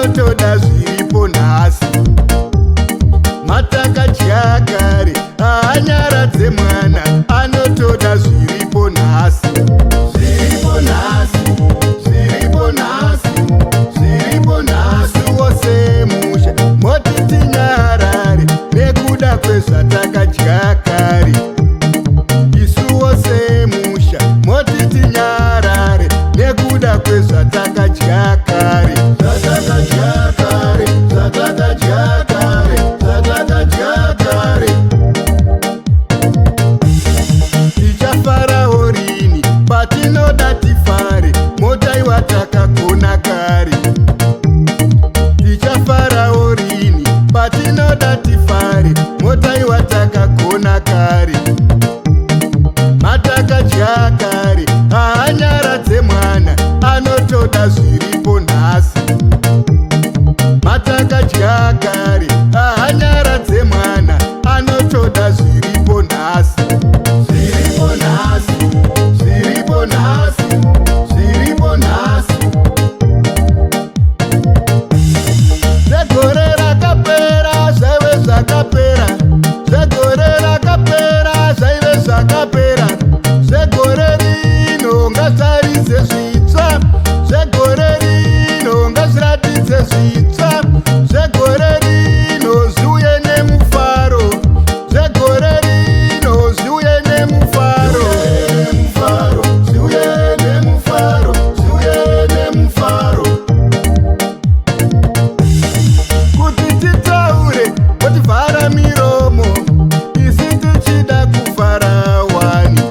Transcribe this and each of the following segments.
anotoda zviripo nhasi. Matakadya kare haanyaradze mwana anotoda zviripo nhasi. Zviripo nhasi, zviripo nhasi, zviripo nhasi. Wose musha moti tinyarare nekuda kwezvatakadya kare. Isu wose musha moti tinyarare nekuda kwezvatakadya kare. Zvatakadya kare, zvatakadya kare, zvatakadya kare. Tichafarawo rini patinoda tifare, motaiwa takagona kare. Tichafarawo rini patinoda tifare, motaiwa takagona kare. Matakadya kare haanyaradze mwana anotoda zviripo nhasi. Matakadya kare haanyaradze mwana anotoda zviripo nhasi. Zviripo nhasi, zviripo nhasi, zviripo nhasi. Zvegore rakapera zvaive zvakapera, zvegore rakapera zvaive zvakapera. Zvegore rino ngazvaridze zvitsva, zvegore rino ngazviratidze zvitsva. Zvegore rino zviuye nemufaro, zvegore rino zviuye nemufaro, zviuye nemufaro, zviuye nemufaro. Kuti titaure motivhara miromo, isi tichida kuvhara wani.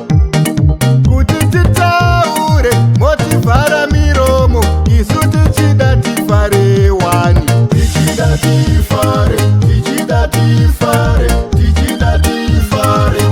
Kuti titaure motivhara miromo, isu tichida tivhare wani. Tichida tifare, tichida tifare, tichida tifare.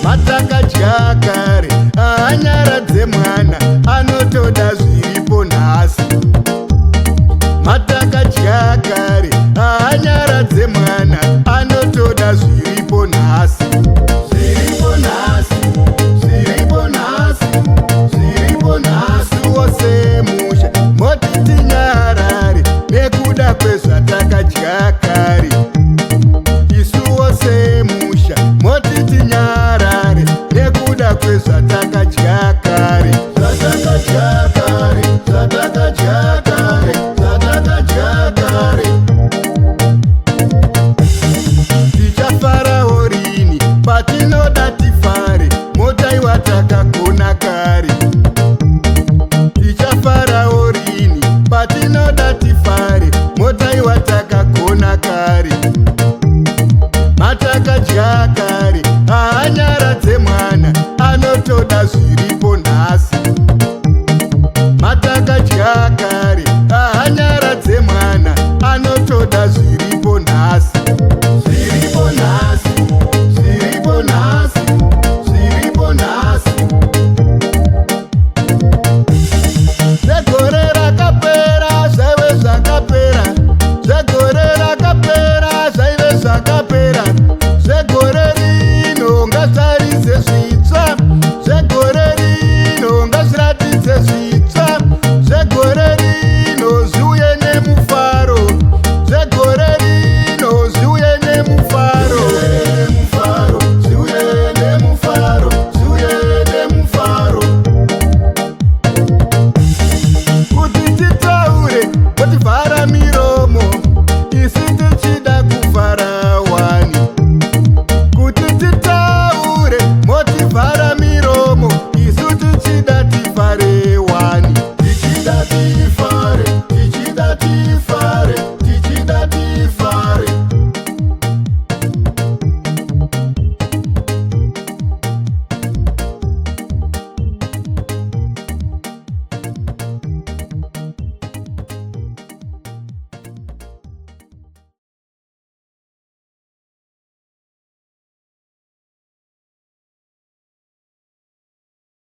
Matakadya kare haanyaradze mwana anotoda zviripo nhasi. Matakadya kare haanyaradze mwana anotoda zviripo nhasi. Zviripo nhasi, zviripo nhasi, zviripo nhasi. Wose musha moti tinyarare nekuda kwezvatakadya kare. Isu wose musha moti tinyarare nekuda kwezvatakadya kare. Zvatakadya kare, zvatakadya kare, zvatakadya kare. Tichafarawo rini patinoda tifare, motaiwa takagona kare. Tichafarawo rini patinoda tifare, motaiwa takagona kare. Matakadya kare haanyaradze mwana anotoda zviripo nhasi. Matakadya kare haanyaradze mwana anotoda zviripo nhasi. Zviripo nhasi, zviripo nhasi, zviripo nhasi. Zvegore rakapera zvaive zvakapera, zvegore rakapera zvaive zvakapera.